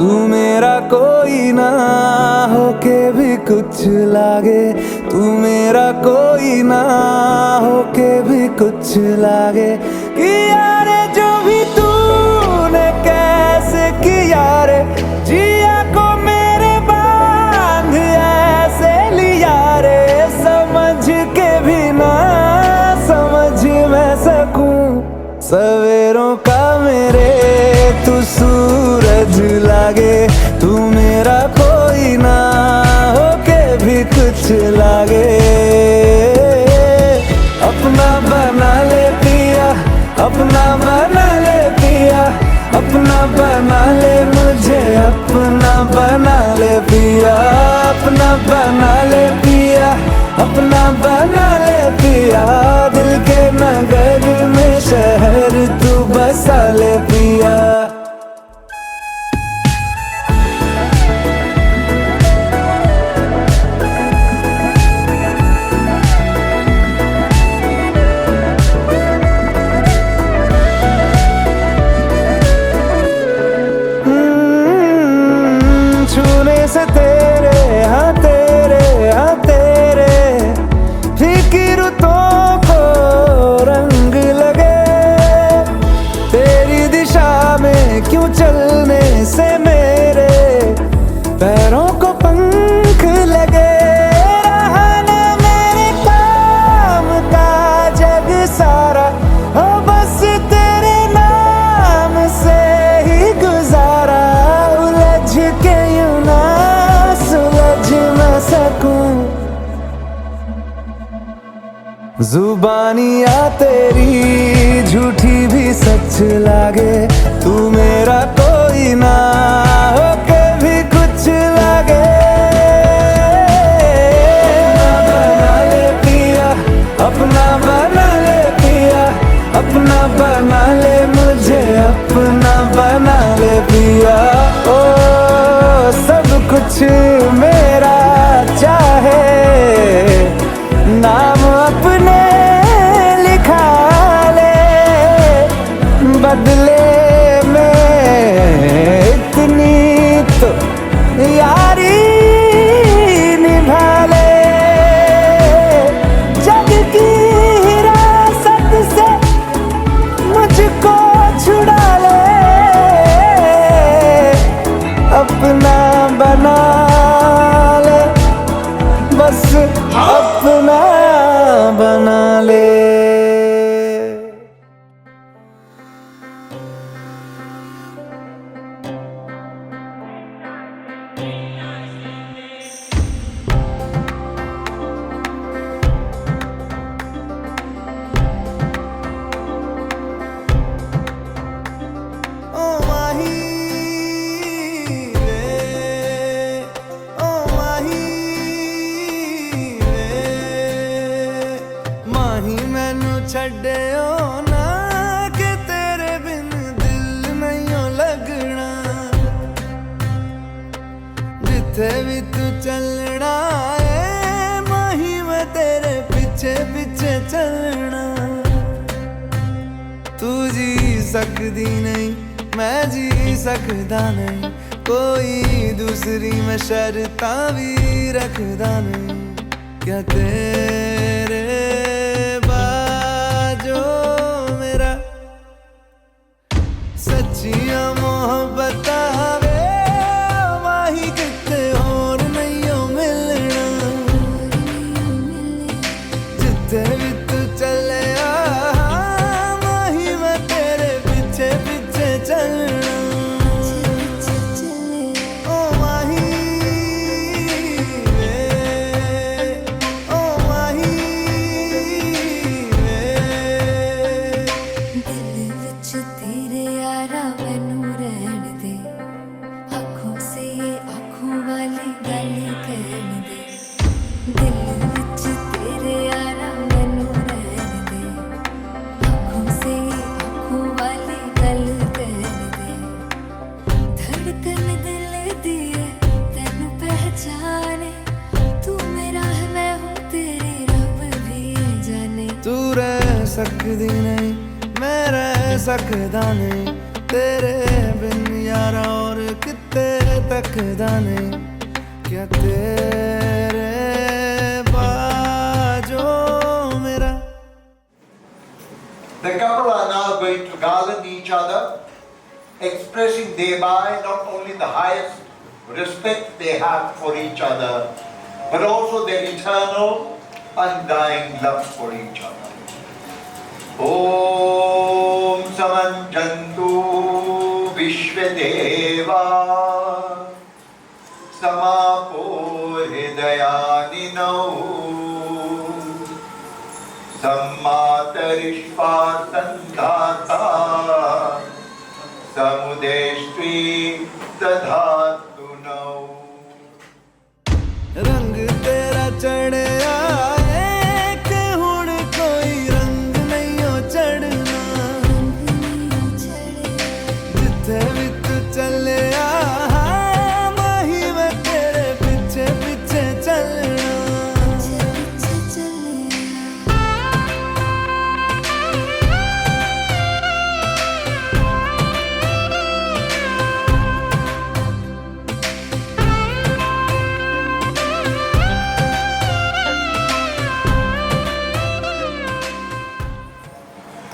तू मेरा कोई ना होके भी कुछ लागे, तू मेरा कोई ना होके भी कुछ लागे। कि यारे जो भी तूने कैसे किया रे, जिया को मेरे बांध ऐसे लिया रे, समझ के भी ना समझ मैं सकूं सवेरों का मेरे तू सूरज लागे, तू मेरा कोई ना होके भी कुछ लागे। अपना बना ले पिया, अपना बना ले पिया, अपना बना ले मुझे, अपना बना ले पिया, अपना बना ले पिया, अपना बना ले पिया। दिल के नगर में शहर तू बसा ले पिया। छूने से तेरे हाँ तेरे हाँ तेरे फीकी रुतों को रंग लगे, तेरी दिशा में क्यों चलने से मेरे पैरों को पंख लगे। रहा ना मेरे काम का जग सारा, हो बस तेरे नाम से ही गुजारा। उलझ के यूं ना सुलझ न सकूं, जुबानियाँ तेरी झूठी भी सच लागे, तू मेरा कोई ना होके भी कुछ लागे। अपना बना ले पिया, अपना बना ले मुझे, अपना बना ले पिया। ओ सब कुछ मेरा चाहे, नाम अपने लिखा ले, बदले में इतनी तो यारी निभा ले। जग की हिरासत से मुझको छुड़ा ले, अपना बना ले, बस अपना बना ले। ओ माही वे, ओ माही वे, माही मैनू छड्डियो ना कि तेरे बिन दिल नहीं लगना। जिथे भी तू चलना है माही मैं तेरे पीछे पीछे चलना। तू जी सकदी नहीं मैं जी सकदा नहीं, कोई दूसरी मैं शर्तां भी रखदा नहीं। क्या तेरे बाजो मेरा सच्चियां मोहब्बत वे, माही किते होर नहीं हो मिलना। जिथे भी तू चले माही मैं तेरे पीछे पीछे चलना। ओ माही वे, ओ माही वे। दिल विच तेरे यारा मैनू रहन दे, आँखों से ये आँखों वाली गल कहन दे। दिल विच तेरे यारा मैनू रहन दे, आँखों से ये आँखों वाली गल कहन दे। धड़कन दिल दी है तैनू पहचाने, तू मेरा है मैं हूँ तेरी रब भी जाने। तू रह सकदी नहीं मैं रह सकदा नहीं, तेरे बिन यारा और कितना तेरे तक दाने क्या तेरे बाजों मेरा। The couple are now going to garland each other, expressing thereby not only the highest respect they have for each other, but also their eternal, undying love for each other. Om Samanjantu Vishvedeva Samapo Hridayaninau Sammatarishva Sandhata Samudeshti Dadhatu Nau. रंग तेरा चढ़े आए कि हुण कोई रंग नहीं हो चढ़ना। जिथे भी तू चले माही मैं तेरे पीछे पीछे चलना।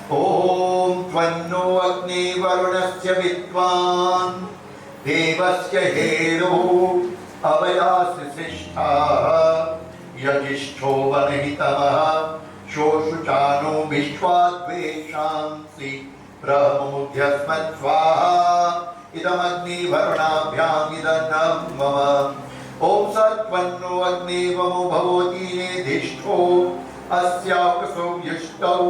Om Tvanno Agni Varunasya Vidvan Devasya Hero Avayasi Sishta Yajishto Vanahitamaha Shoshuchano Vishwadveshamsi Pramudhyasmat Swaha Idam Agni Varunabhyam Idanam Mama. Om Satvanno Agni Vamo Bhavoti Nedhishto Asyakuso Yishtau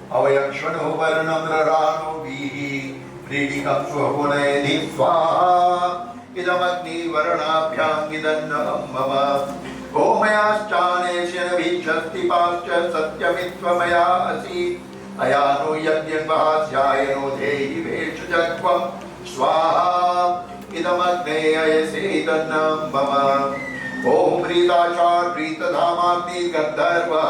Avayakshano Varnam Rarano Vihi Pridikam Swapunayadhi Swaha Idam Agni Varnabhyam Idannam Mama. Om Mayaschane Shanavishasti Pascha Satyamitva Asi Ayano Yadyan Vahasyayano Dehi Veshajatvam Swaha Idam Agni Ayase Idannam Mama. Om Ritachar Ritadhamati Gandharva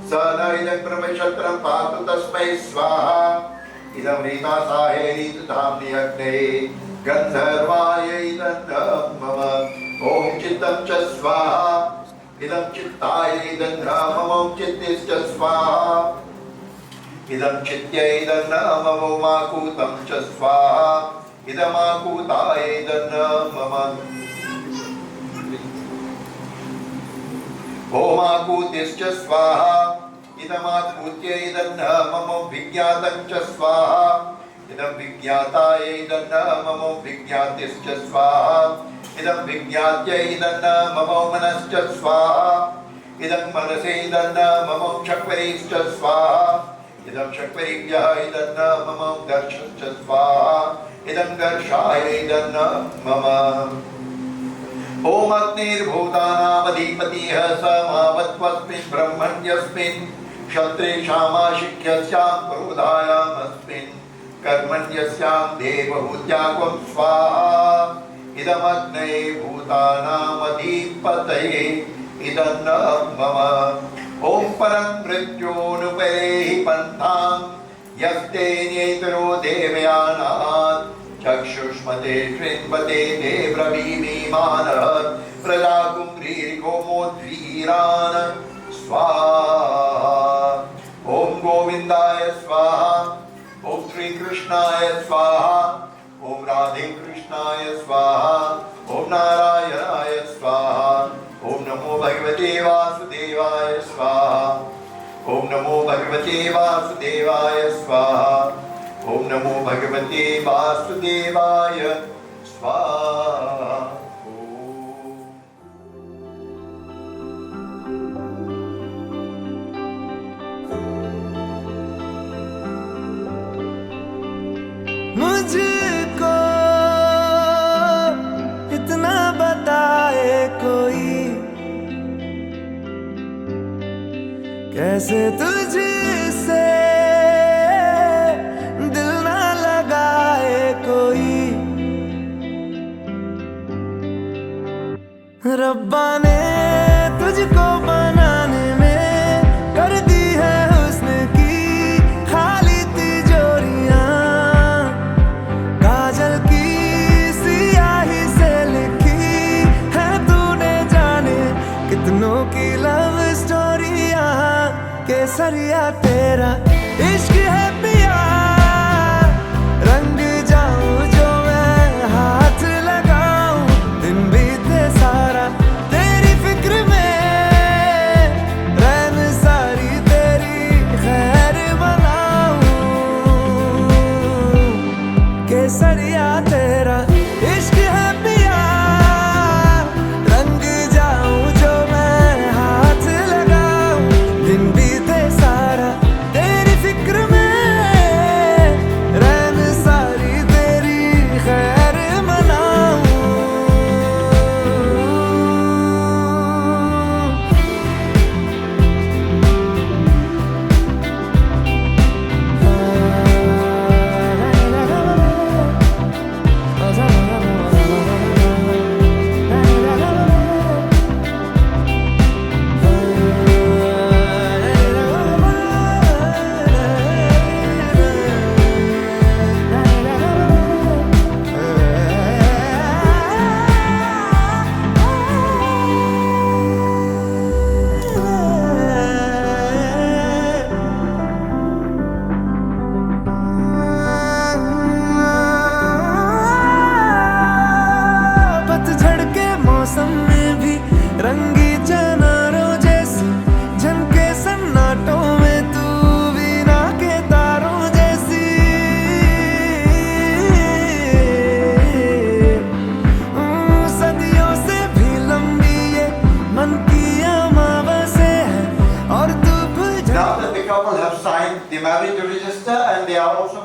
Sana idam brahmashatram patu tasmai swaha idam rita sahe ritadhamni agne gandharvaya idam mama. Om chittam cha swaha idam chittaya idam mama. Om chittis cha swaha idam chittya idam mama. Om akutam cha swaha idam akutaya idam mama. Om akutischa swaha idam akutya idam mama. Vijnatam cha swaha idam vijnataya idam mama. Vijnatischa swaha idam vijnatya idam mama. Manascha swaha idam manase idam mama. Chakvarischa swaha idam chakvaribhya idam mama. Darshascha swaha idam darshaya idam mama. Om Agnir Bhutanam Adhipatiha Samavatvasmin Brahmanyasmin Kshatri Shama Shikyasyam Prudhayam Asmin Karmanyasyam Devahutyakwam Swaha Idam Agnir Bhutanam Adhipataye Idam Mama. Om Param Mrityonupaihi Pantham Yaste Netro Devayanat Chakshushmate Shrinvate Devravimimanat Prajakumrirgomodvirana Swaha. Om Govindaya Swaha. Om Sri Krishnaya Swaha. Om Radhe Krishnaya Swaha. Om Narayanaya Swaha. Om Namo Bhagavate Vasudevaya Swaha. Om Namo Bhagavate Vasudevaya Swaha. Om Namo Bhagavate Vasudevaya Swaha. मुझको इतना बताए कोई कैसे तुझसे दिल ना लगाए कोई। रब्बा ने तुझको बनाने में कर दी है हुस्न की खाली तिजोरियां। काजल की सियाही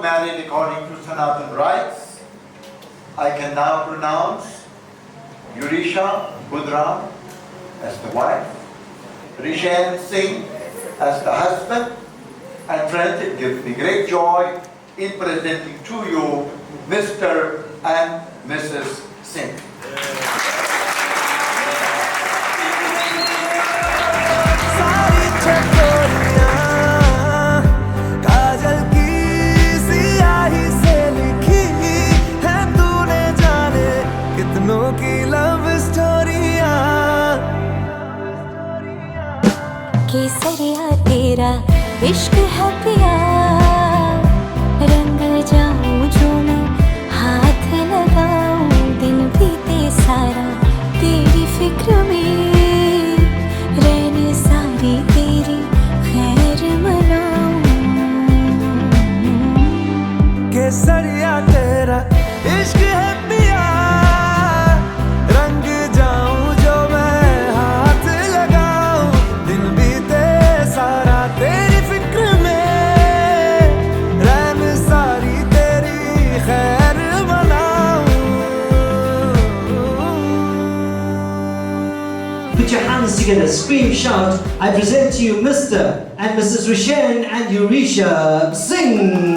married according to Sanatan rites, I can now pronounce Yurisha Budram as the wife, Rishan Singh as the husband, and friends, it gives me great joy in presenting to you Mr. and Mrs. Singh. सारी चकोरियाँ काजल की सियाही से लिखी है तूने जाने कितनों की love स्टोरियाँ केसरिया तेरा इश्क है पिया रंग जाऊं जो मैं हाथ लगाऊं दिन बीते सारा तेरी फिक्र में रहने सारी तेरी खैर मनाऊं केसरिया तेरा इश्क है पिया रंग जाऊं जो मैं हाथ लगाऊं दिन बीते सारा तेरी फिक्र में रहने सारी तेरी खैर मनाऊं Put your hands together, scream, shout. I present to you Mr. and Mrs. Rishan and Yurisha Singh.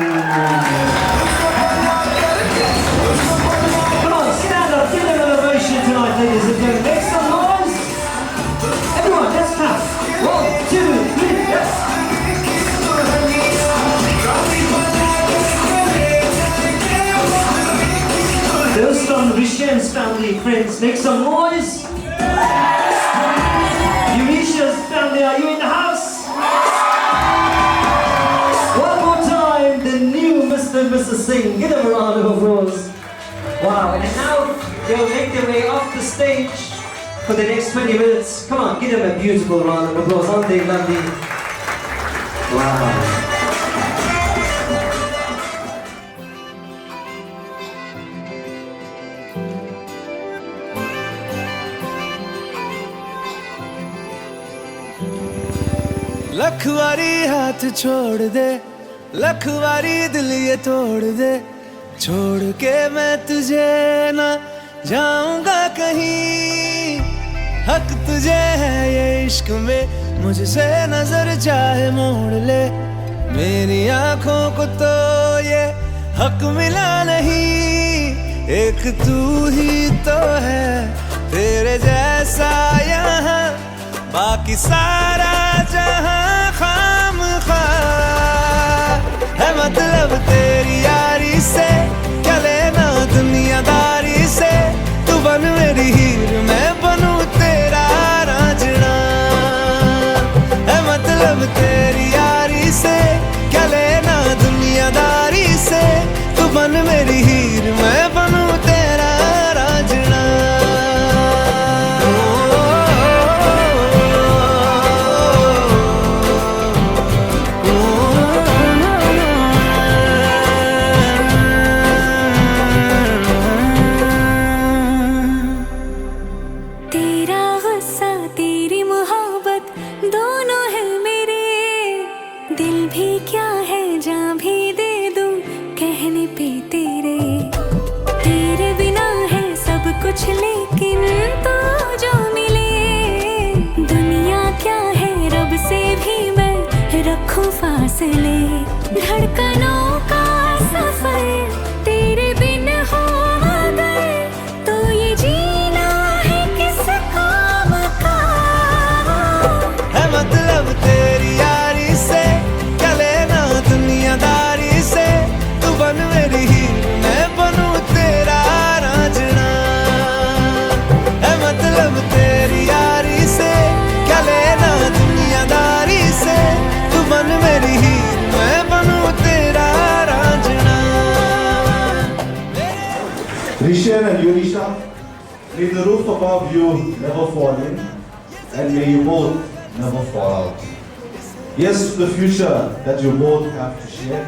Come on, stand up, give them an ovation tonight, ladies and gentlemen. Make some noise. Everyone, let's clap. 1, 2, 3, yes. Those from Rishan's family, friends, make some noise. Yurisha's family, are you in the house? One more time, the new Mr. and Mrs. Singh. Give them a round of applause. Wow, and now they'll make their way off the stage for the next 20 minutes. Come on, give them a beautiful round of applause. Aren't they lovely? Wow. लखवारी हाथ छोड़ दे लखवारी दिल ये तोड़ दे छोड़ के मैं तुझे ना जाऊंगा कहीं हक तुझे है ये इश्क में मुझसे नजर चाहे मोड़ ले मेरी आंखों को तो ये हक मिला नहीं एक तू ही तो है तेरे जैसा यहाँ बाकी सारा जहां खाम खा है मतलब तेरी यारी से क्या लेना दुनियादारी से तू बन मेरी हीर मैं बनूं तेरा रांझना है मतलब तेरी यारी से क्या लेना दुनियादारी से तू बन मेरी हीर मैं बनूं तेरा रांझना लेकिन तो जो मिले दुनिया क्या है रब से भी मैं रखूं फासले धड़कनों का सफर तेरे बिन हो अगर तो ये जीना है किस काम का है मतलब तेरी यारी से क्या लेना दुनियादारी से तू बन मेरी हीर मैं बनूं तेरा रांझना मतलब तेरी यारी से क्या लेना दुनियादारी से तू बन मेरी हीर मैं बनूं तेरा Raanjhanaa Rishan and Yurisha, may the roof above you never fall in and may you both never fall out. Yes to the future that you both have to share.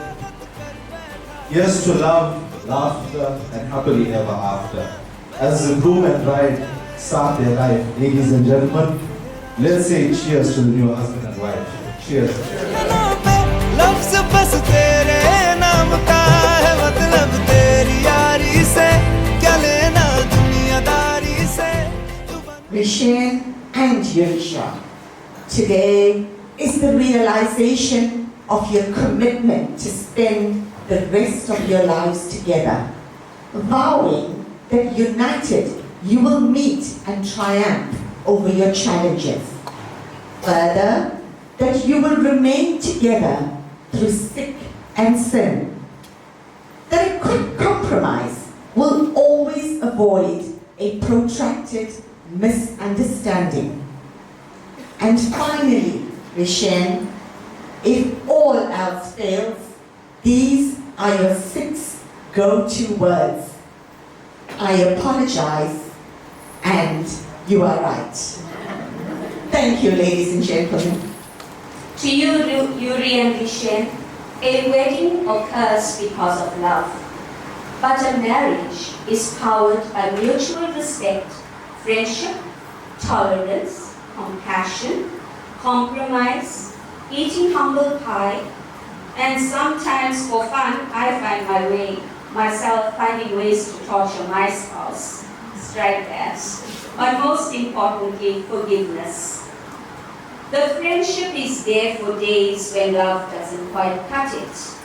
Yes to love, laughter and happily ever after. As the groom and bride start their life, ladies and gentlemen, let's say cheers to the new husband and wife. Cheers. लफ्ज़ बस तेरे नाम का and Yurisha. Today is the realization of your commitment to spend the rest of your lives together, vowing that united you will meet and triumph over your challenges. Further, that you will remain together through thick and thin. That a quick compromise will always avoid a protracted misunderstanding. And finally, Rishen, if all else fails, these are your 6 go-to words. I apologize, and you are right. Thank you, ladies and gentlemen. To you, Yuri and Rishen, a wedding occurs because of love. But a marriage is powered by mutual respect, friendship, tolerance, compassion, compromise, eating humble pie, and sometimes for fun, I find myself finding ways to torture my spouse. Strike that. But most importantly, forgiveness. The friendship is there for days when love doesn't quite cut it.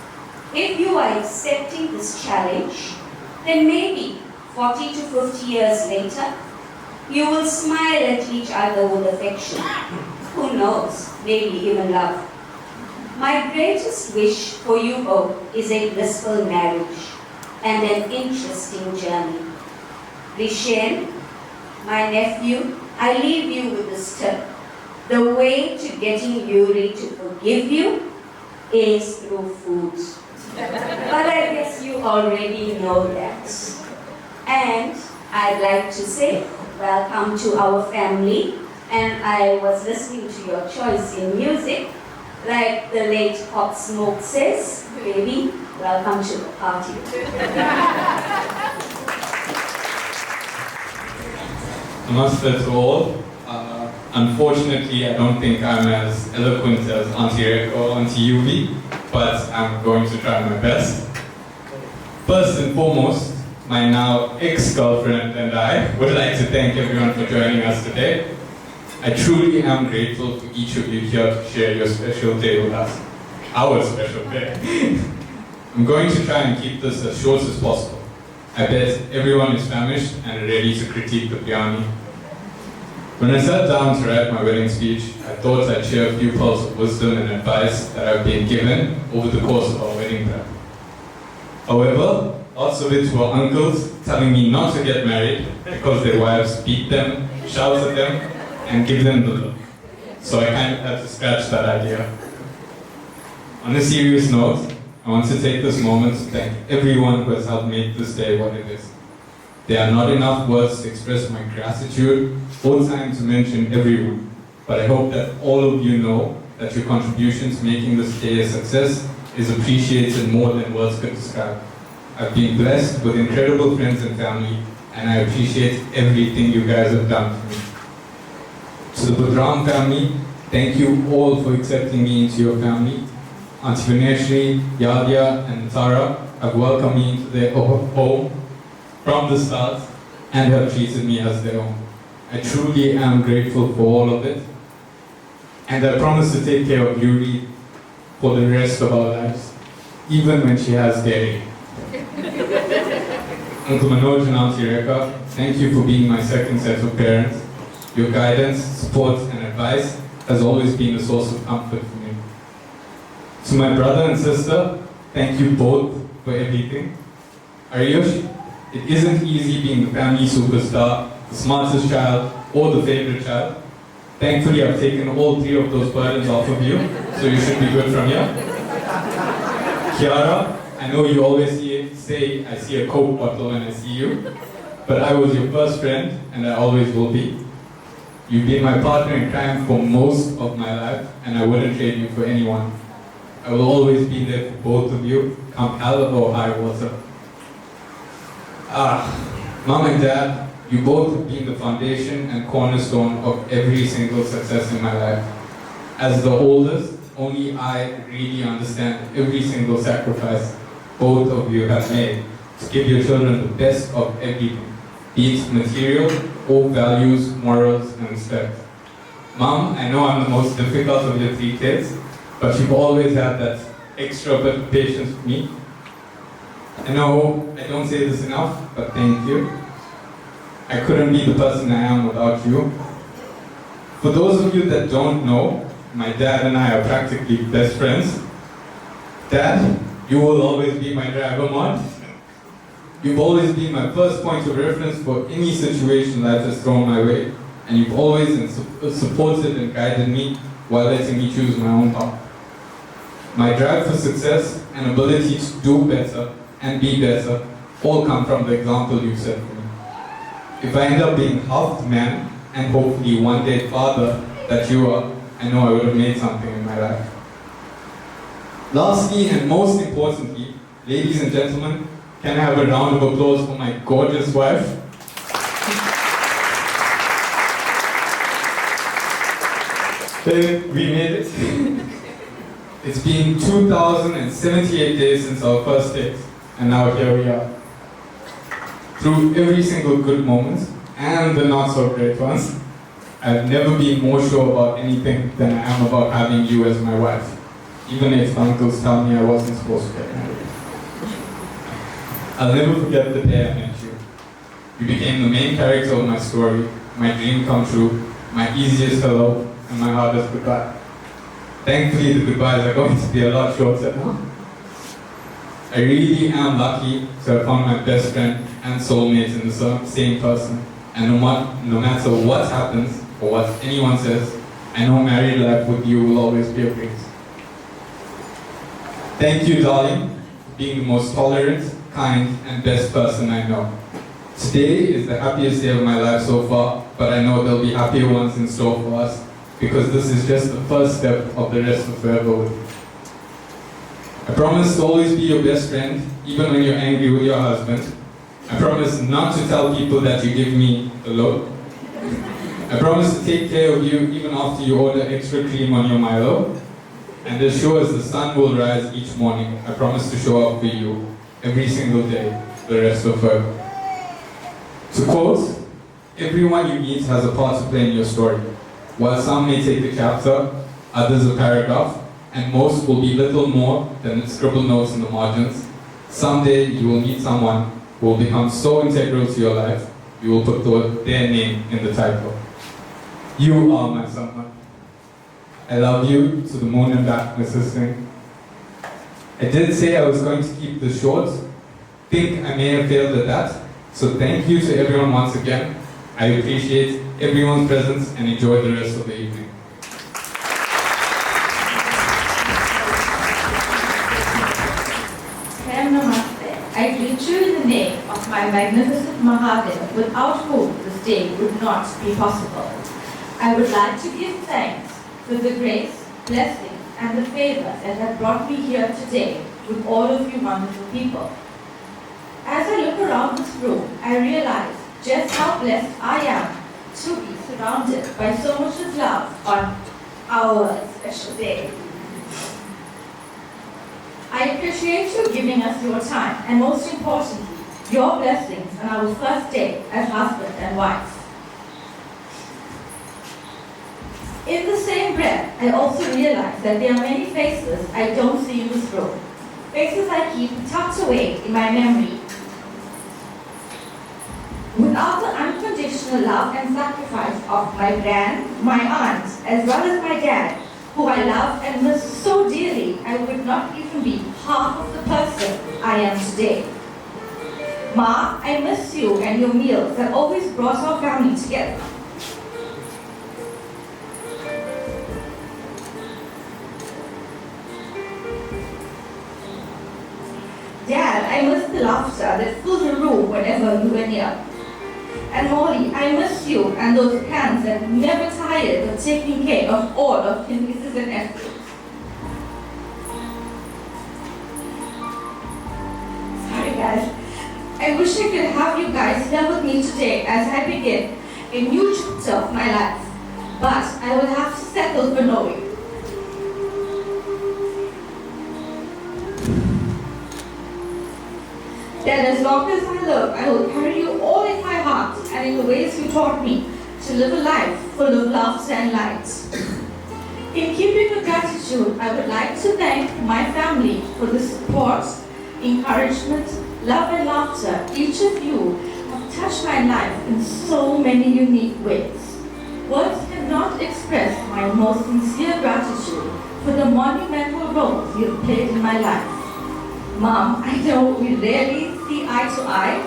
If you are accepting this challenge, then maybe 40 to 50 years later, you will smile at each other with affection. Who knows, maybe even love. My greatest wish for you both is a blissful marriage and an interesting journey. Rishen, my nephew, I leave you with this tip. The way to getting Yuri to forgive you is through food. But I guess you already know that. And I'd like to say welcome to our family. And I was listening to your choice in music. Like the late Pop Smoke says, baby, welcome to the party. Namaste to all. Unfortunately, I don't think I'm as eloquent as Auntie Reka or Auntie Yuvi, but I'm going to try my best. First and foremost, my now ex-girlfriend and I would like to thank everyone for joining us today. I truly am grateful for each of you here to share your special day with us. Our special day. I'm going to try and keep this as short as possible. I bet everyone is famished and ready to critique the biryani. When I sat down to write my wedding speech, I thought I'd share a few pearls of wisdom and advice that I've been given over the course of our wedding prep. However, lots of it were uncles telling me not to get married because their wives beat them, shout at them, and give them the look. So I kind of had to scratch that idea. On a serious note, I want to take this moment to thank everyone who has helped make this day what it is. There are not enough words to express my gratitude or time to mention everyone, but I hope that all of you know that your contribution to making this day a success is appreciated more than words could describe. I've been blessed with incredible friends and family, and I appreciate everything you guys have done for me. To the Budram family, thank you all for accepting me into your family. Auntie Vineshri, Yadia, and Tara have welcomed me into their home from the start and have treated me as their own. I truly am grateful for all of it, and I promise to take care of Yuri for the rest of our lives, even when she has dairy. Uncle Manoj and Auntie Reka, thank you for being my second set of parents. Your guidance, support, and advice has always been a source of comfort for me. To my brother and sister, thank you both for everything. Ariyoshi, it isn't easy being the family superstar, the smartest child, or the favorite child. Thankfully, I've taken all 3 of those burdens off of you, so you should be good from here. Kiara, I know you always say I see a Coke bottle when I see you, but I was your first friend, and I always will be. You've been my partner in crime for most of my life, and I wouldn't trade you for anyone. I will always be there for both of you, come hell or high water. Mom and Dad, you both have been the foundation and cornerstone of every single success in my life. As the oldest, only I really understand every single sacrifice both of you have made to give your children the best of everything, be it material or values, morals, and respect. Mom, I know I'm the most difficult of your 3 kids, but you've always had that extra bit of patience with me. I know I don't say this enough, but thank you. I couldn't be the person I am without you. For those of you that don't know, my dad and I are practically best friends. Dad, you will always be my driver mod. You've always been my first point of reference for any situation life has thrown my way, and you've always supported and guided me while letting me choose my own path. My drive for success and ability to do better and be better all come from the example you set for me. If I end up being half the man and hopefully one day father that you are, I know I would have made something in my life. Lastly and most importantly, ladies and gentlemen, can I have a round of applause for my gorgeous wife? Babe, we made it. It's been 2,078 days since our first date, and now here we are. Through every single good moment, and the not so great ones, I've never been more sure about anything than I am about having you as my wife, even if uncles tell me I wasn't supposed to get married. I'll never forget the day I met you. You became the main character of my story, my dream come true, my easiest hello, and my hardest goodbye. Thankfully, the goodbyes are going to be a lot shorter now. I really am lucky to have found my best friend and soulmate in the same person. And no matter what happens or what anyone says, I know married life with you will always be a breeze. Thank you, darling, for being the most tolerant, kind, and best person I know. Today is the happiest day of my life so far, but I know there'll be happier ones in store for us, because this is just the first step of the rest of forever with you. I promise to always be your best friend, even when you're angry with your husband. I promise not to tell people that you give me the look. I promise to take care of you even after you order extra cream on your Milo. And as sure as the sun will rise each morning, I promise to show up for you every single day, the rest of forever. To quote, everyone you meet has a part to play in your story. While some may take a chapter, others a paragraph, and most will be little more than scribbled notes in the margins, someday you will meet someone who will become so integral to your life, you will put their name in the title. You are my someone. I love you to the moon and back, Mrs. Singh. I did say I was going to keep this short. Think I may have failed at that. So thank you to everyone once again. I appreciate everyone's presence and enjoy the rest of the evening. Namaste. I greet you in the name of my magnificent Mahadev, without whom this day would not be possible. I would like to give thanks for the grace, blessing, and the favor that have brought me here today with all of you wonderful people. As I look around this room, I realize just how blessed I am to be surrounded by so much of love on our special day. I appreciate you giving us your time, and most importantly, your blessings on our first day as husband and wife. In the same breath, I also realize that there are many faces I don't see in this room. Faces I keep tucked away in my memory. Without the unconditional love and sacrifice of my aunt, as well as my dad, who I love and miss so dearly, I would not even be half of the person I am today. Ma, I miss you and your meals that always brought our family together. Dad, I miss the laughter that filled the room whenever you were near. And Molly, I miss you and those hands that never tired of taking care of all of his nieces and nephews. Sorry guys, I wish I could have you guys here with me today as I begin a new chapter of my life. But I will have to settle for knowing. That as long as I live, I will carry you all in my heart and in the ways you taught me to live a life full of laughter and light. In keeping with gratitude, I would like to thank my family for the support, encouragement, love and laughter. Each of you have touched my life in so many unique ways. Words cannot express my most sincere gratitude for the monumental roles you have played in my life. Mom, I know we rarely see eye to eye,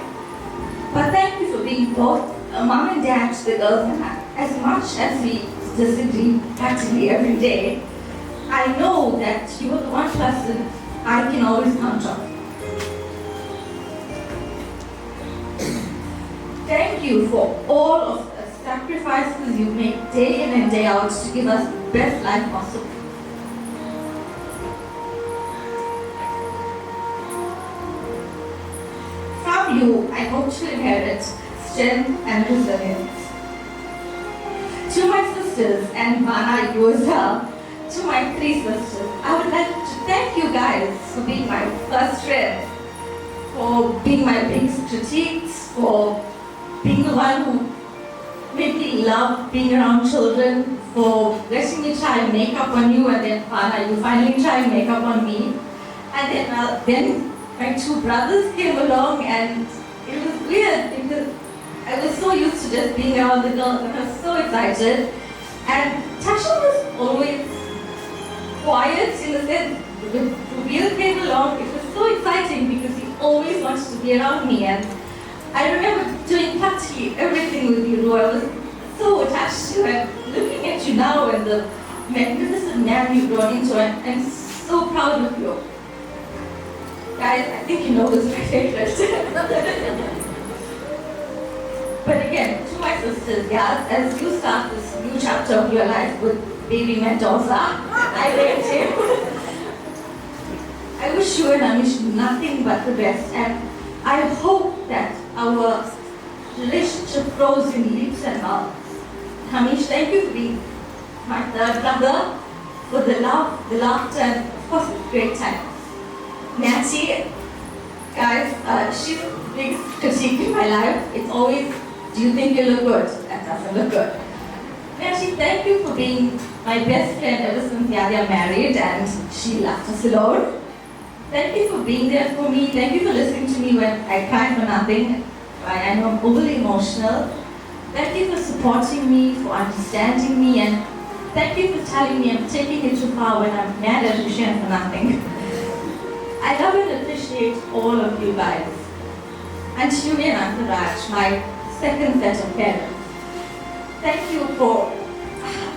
but thank you for being both a mom and dad to the girls, and as much as we disagree practically every day, I know that you are the one person I can always count on. Thank you for all of the sacrifices you make day in and day out to give us the best life possible. From you, I hope to inherit strength and resilience. To my sisters, and Vana, you as well, to my 3 sisters, I would like to thank you guys for being my first friend, for being my biggest critiques, for being the one who made me love being around children, for letting me try and make up on you, and then Vana, you finally try and make up on me. And then my 2 brothers came along, and it was weird because I was so used to just being around the girls, and I was so excited. And Tasha was always quiet in the sense, when Rubil came along, it was so exciting because he always wanted to be around me. And I remember doing practically everything with you, Ru. I was so attached to you, and looking at you now and the magnificent man you've grown into, and I'm so proud of you. Guys, I think you know who's my favorite. But again, to my sisters, yes, as you start this new chapter of your life with baby Mendoza, I rate you. I wish you and Amish nothing but the best, and I hope that our relationship grows in leaps and bounds. Amish, thank you for being my 3rd brother, for the love, the laughter, and of course the great times. Nancy, guys, she's the biggest critique in my life. It's always, do you think you look good? That doesn't look good. Nancy, thank you for being my best friend ever since Yadia married and she left us alone. Thank you for being there for me. Thank you for listening to me when I cry for nothing. I know I'm overly emotional. Thank you for supporting me, for understanding me, and thank you for telling me I'm taking it too far when I'm mad at Officiant for nothing. I love and appreciate all of you guys. And Shuri and Antaraj, my 2nd set of parents. Thank you for,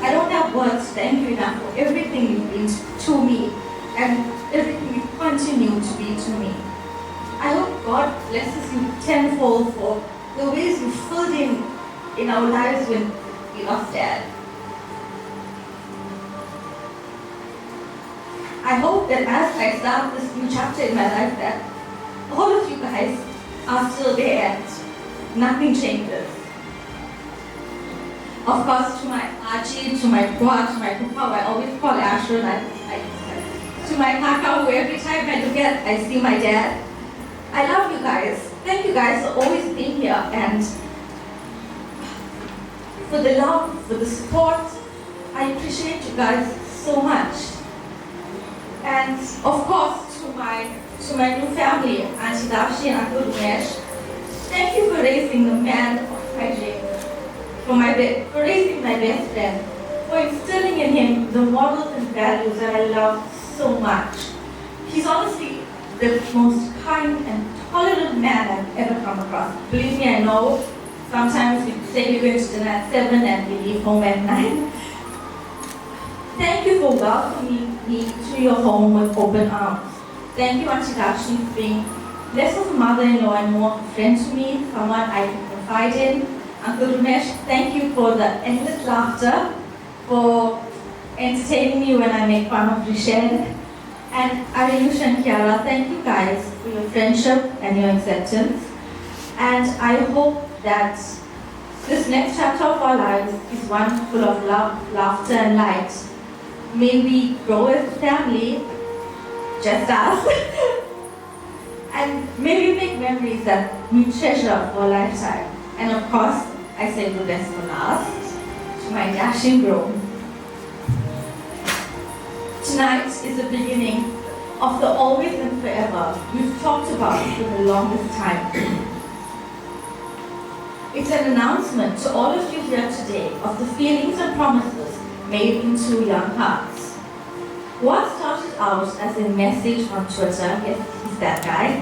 I don't have words to thank you enough for everything you've been to me and everything you continue to be to me. I hope God blesses you tenfold for the ways you filled in our lives when we lost Dad. I hope that as I start this new chapter in my life that all of you guys are still there and nothing changes. Of course, to my Archie, to my Bua, to my Papa, I always call Ashwin, to my Kaka, who every time I look at, I see my dad. I love you guys. Thank you guys for always being here and for the love, for the support. I appreciate you guys so much. And of course, to my new family, Auntie Dashi and Uncle Umesh, thank you for raising the man of my dreams, for raising my best friend, for instilling in him the morals and values that I love so much. He's honestly the most kind and tolerant man I've ever come across. Believe me, I know. Sometimes we say we're going to dinner at 7 and we leave home at 9. Thank you for welcoming me to your home with open arms. Thank you, Auntie Dashi, for being less of a mother-in-law and more of a friend to me, someone I can confide in. Uncle Rumesh, thank you for the endless laughter, for entertaining me when I make fun of Rished. And Arayush and Kiara, thank you guys for your friendship and your acceptance. And I hope that this next chapter of our lives is one full of love, laughter, and light. May we grow as a family, just us, and may we make memories that we treasure for a lifetime. And of course, I saved the best for last, to my dashing groom. Tonight is the beginning of the always and forever we've talked about for the longest time. It's an announcement to all of you here today of the feelings and promises made in two young hearts. What started out as a message on Twitter, yes, he's that guy.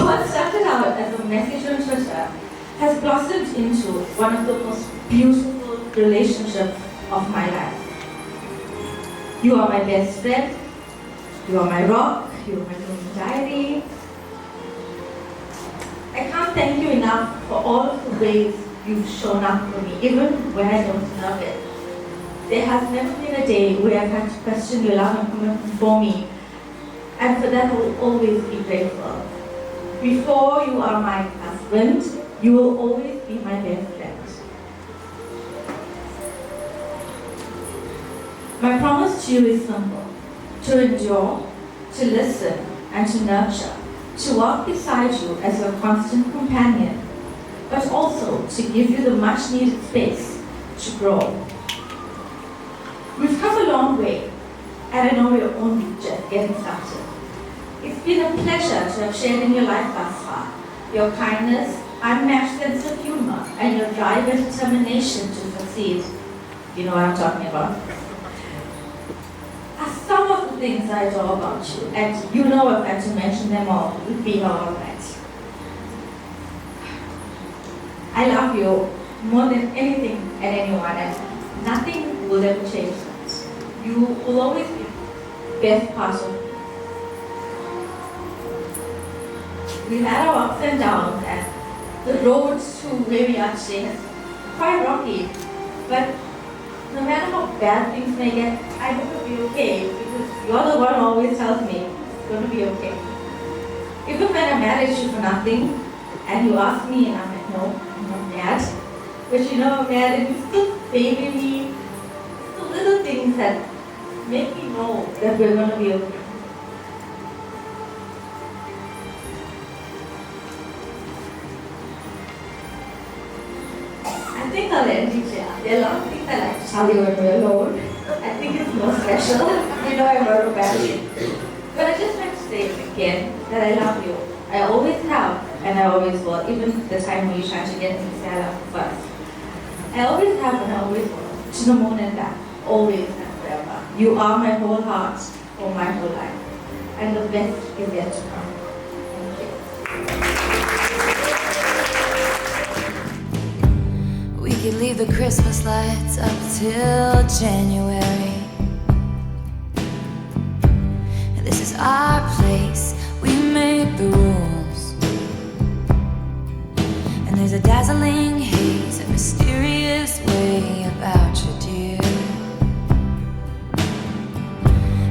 What started out as a message on Twitter has blossomed into one of the most beautiful relationships of my life. You are my best friend, you are my rock, you are my lonely diary. I can't thank you enough for all of the ways you've shown up for me, even when I don't deserve it. There has never been a day where I've had to question your love and commitment for me, and for that I will always be grateful. Before you are my husband, you will always be my best friend. My promise to you is simple: to endure, to listen, and to nurture, to walk beside you as your constant companion, but also to give you the much needed space to grow. We've come a long way, and I know we're only just getting started. It's been a pleasure to have shared in your life thus far. Your kindness, unmatched sense of humor, and your drive and determination to succeed. You know what I'm talking about. Are some of the things I adore about you, and you know if I had to mention them all, it would be all right. I love you more than anything and anyone, and nothing will ever change that. You will always be the best part of me. We've had our ups and downs, and the road to where we are today is quite rocky, but no matter how bad things may get, I know it'll be okay, because you're the one who always tells me it's going to be okay. Even when I'm mad at you for nothing, and you ask me and I'm like, no, I'm not mad. But you know I'm mad, and you still baby me. The little things that make me know that we're going to be okay. I think I'll end it here. There are a lot of things I like to tell you when we're alone. I think it's more special. You know I'm very romantic. But I just like to say again that I love you. I always have, and I always will. Even the time when you're trying to get me to say I love you first. I always have and I always will. To the moon and back. Always and forever. You are my whole heart for my whole life. And the best is yet to come. We could leave the Christmas lights up till January. This is our place, we make the rules. And there's a dazzling haze, a mysterious way about you, dear.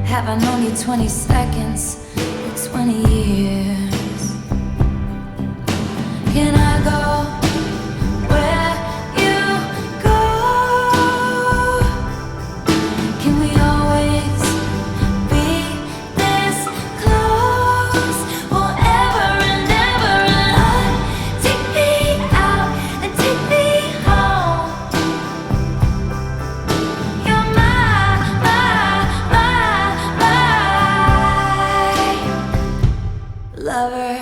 Have I known you 20 seconds or 20 years? Can I go where you go? Can we always be this close forever and ever? And take me out and take me home. You're my lover.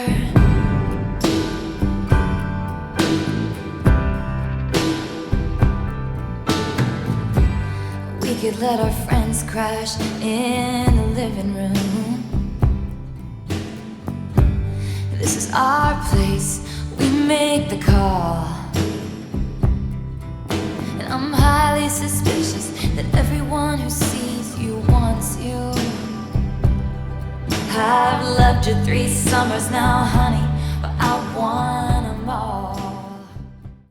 We could let our friends crash in the living room. This is our place, we make the call. And I'm highly suspicious that everyone who sees you wants you. I've loved you 3 summers now, honey.